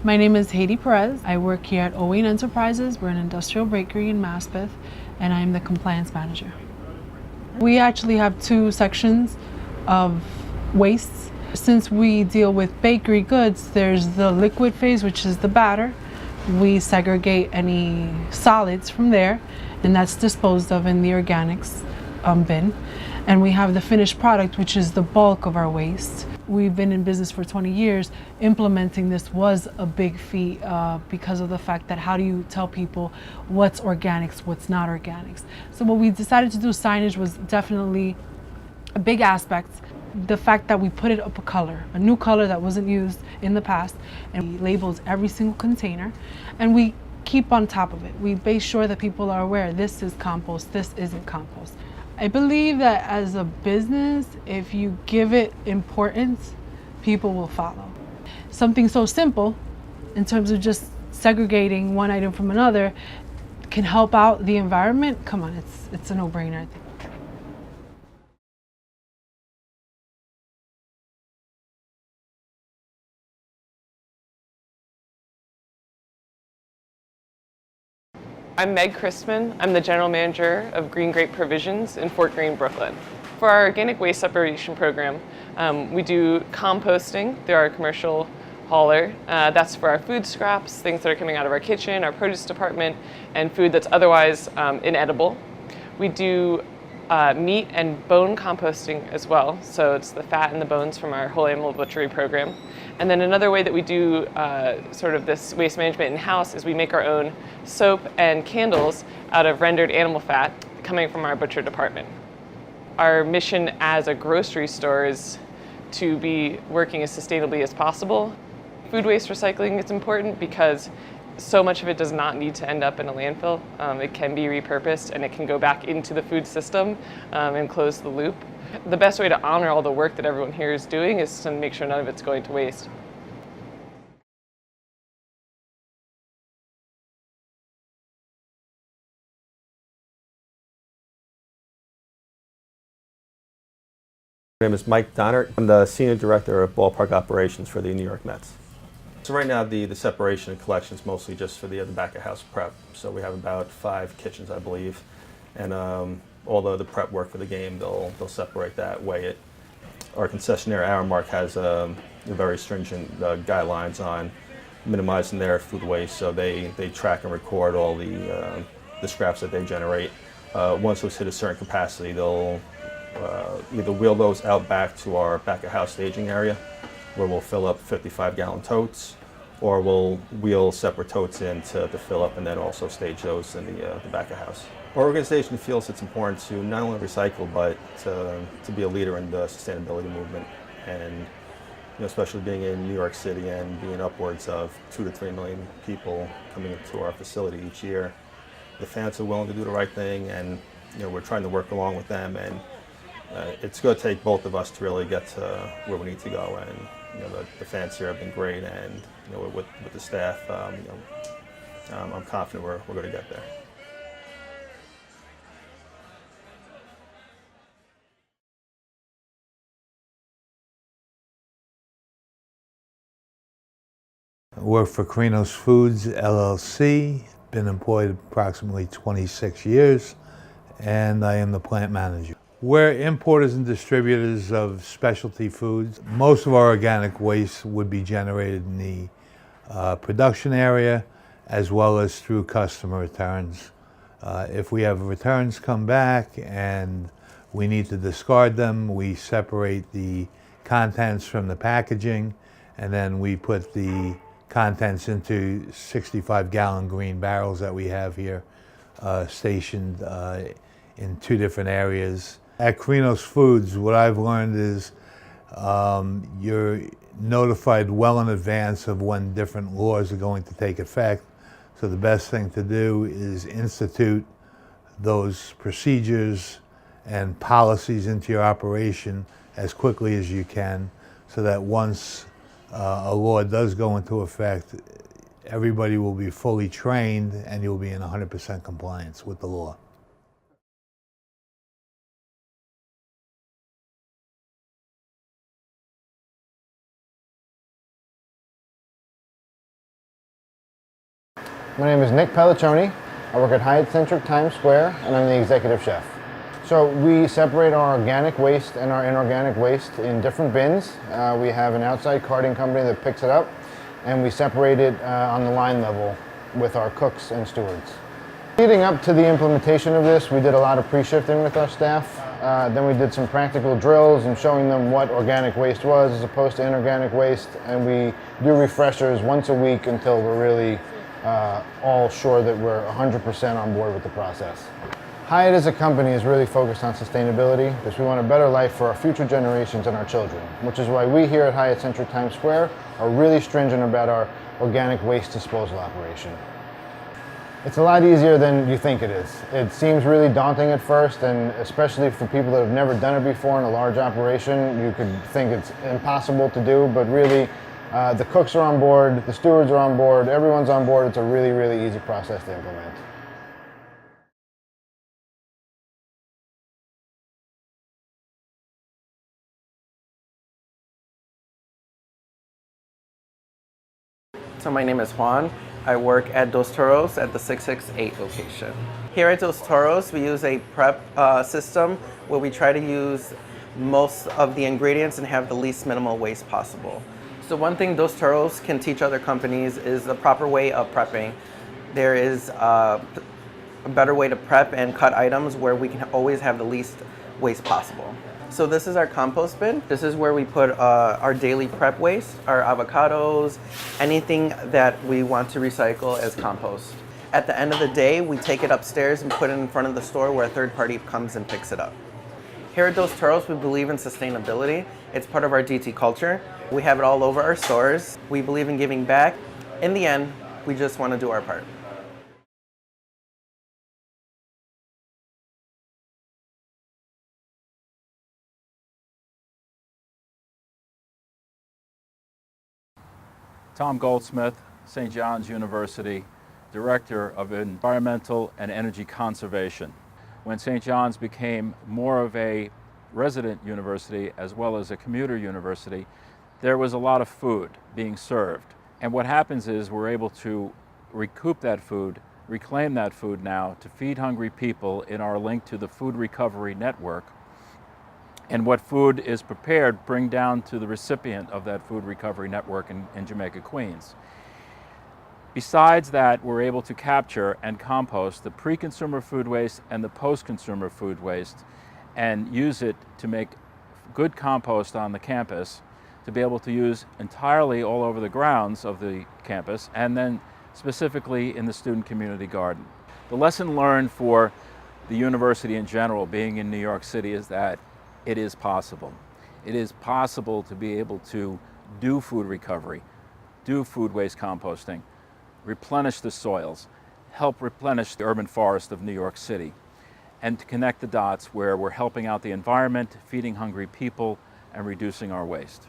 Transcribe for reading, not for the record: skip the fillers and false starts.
My name is Haiti Perez. I work here at Owen Enterprises. We're an industrial bakery in Maspeth, and I'm the compliance manager. We actually have two sections of wastes. Since we deal with bakery goods, there's the liquid phase, which is the batter. We segregate any solids from there, and that's disposed of in the organics bin. And we have the finished product, which is the bulk of our waste. We've been in business for 20 years. Implementing this was a big feat because of the fact that how do you tell people what's organics, what's not organics? So what we decided to do, signage, was definitely a big aspect. The fact that we put it up a new color that wasn't used in the past, and we labeled every single container, and we keep on top of it. We make sure that people are aware this is compost, this isn't compost. I believe that as a business, if you give it importance, people will follow. Something so simple in terms of just segregating one item from another can help out the environment. Come on, it's a no-brainer, I think. I'm Meg Christman. I'm the General Manager of Green Grape Provisions in Fort Greene, Brooklyn. For our organic waste separation program, we do composting through our commercial hauler. That's for our food scraps, things that are coming out of our kitchen, our produce department, and food that's otherwise inedible. We do meat and bone composting as well, so it's the fat and the bones from our whole animal butchery program. And then another way that we do sort of this waste management in-house is we make our own soap and candles out of rendered animal fat coming from our butcher department. Our mission as a grocery store is to be working as sustainably as possible. Food waste recycling is important because so much of it does not need to end up in a landfill. It can be repurposed and it can go back into the food system and close the loop. The best way to honor all the work that everyone here is doing is to make sure none of it's going to waste. My name is Mike Donner. I'm the Senior Director of Ballpark Operations for the New York Mets. So right now the separation and collection is mostly just for the back of house prep. So we have about 5 kitchens, I believe, and all the prep work for the game, they'll separate that, weigh it. Our concessionaire, Aramark, has very stringent guidelines on minimizing their food waste, so they track and record all the scraps that they generate. Once those hit a certain capacity, they'll either wheel those out back to our back of house staging area, where we'll fill up 55-gallon totes, or we'll wheel separate totes in to fill up and then also stage those in the back of house. Our organization feels it's important to not only recycle, but to be a leader in the sustainability movement. And especially being in New York City and being upwards of 2 to 3 million people coming into our facility each year, the fans are willing to do the right thing, and we're trying to work along with them. And it's going to take both of us to really get to where we need to go. And the fans here have been great, and with the staff, I'm confident we're going to get there. I work for Carino's Foods, LLC. Been employed approximately 26 years, and I am the plant manager. We're importers and distributors of specialty foods. Most of our organic waste would be generated in the production area, as well as through customer returns. If we have returns come back and we need to discard them, we separate the contents from the packaging, and then we put the contents into 65-gallon green barrels that we have here stationed in 2 different areas. At Carino's Foods, what I've learned is you're notified well in advance of when different laws are going to take effect. So the best thing to do is institute those procedures and policies into your operation as quickly as you can, so that once a law does go into effect, everybody will be fully trained and you'll be in 100% compliance with the law. My name is Nick Pelliccioni. I work at Hyatt Centric Times Square, and I'm the executive chef. So we separate our organic waste and our inorganic waste in different bins. We have an outside carting company that picks it up, and we separate it on the line level with our cooks and stewards. Leading up to the implementation of this, we did a lot of pre-shifting with our staff. Then we did some practical drills and showing them what organic waste was as opposed to inorganic waste, and we do refreshers once a week until we're really all sure that we're 100% on board with the process. Hyatt as a company is really focused on sustainability because we want a better life for our future generations and our children, which is why we here at Hyatt Centric Times Square are really stringent about our organic waste disposal operation. It's a lot easier than you think it is. It seems really daunting at first, and especially for people that have never done it before in a large operation, you could think it's impossible to do, but really the cooks are on board, the stewards are on board, everyone's on board. It's a really, really easy process to implement. So my name is Juan. I work at Dos Toros at the 668 location. Here at Dos Toros, we use a prep system where we try to use most of the ingredients and have the least minimal waste possible. So one thing Dos Toros can teach other companies is the proper way of prepping. There is a better way to prep and cut items where we can always have the least waste possible. So this is our compost bin. This is where we put our daily prep waste, our avocados, anything that we want to recycle as compost. At the end of the day, we take it upstairs and put it in front of the store where a third party comes and picks it up. Here at Dos Toros, we believe in sustainability. It's part of our DT culture. We have it all over our stores. We believe in giving back. In the end, we just want to do our part. Tom Goldsmith, St. John's University, Director of Environmental and Energy Conservation. When St. John's became more of a resident university as well as a commuter university, there was a lot of food being served. And what happens is we're able to recoup that food, reclaim that food now to feed hungry people in our link to the Food Recovery Network. And what food is prepared, bring down to the recipient of that Food Recovery Network in Jamaica, Queens. Besides that, we're able to capture and compost the pre-consumer food waste and the post-consumer food waste and use it to make good compost on the campus to be able to use entirely all over the grounds of the campus and then specifically in the student community garden. The lesson learned for the university in general, being in New York City, is that it is possible. It is possible to be able to do food recovery, do food waste composting, replenish the soils, help replenish the urban forest of New York City, and to connect the dots where we're helping out the environment, feeding hungry people, and reducing our waste.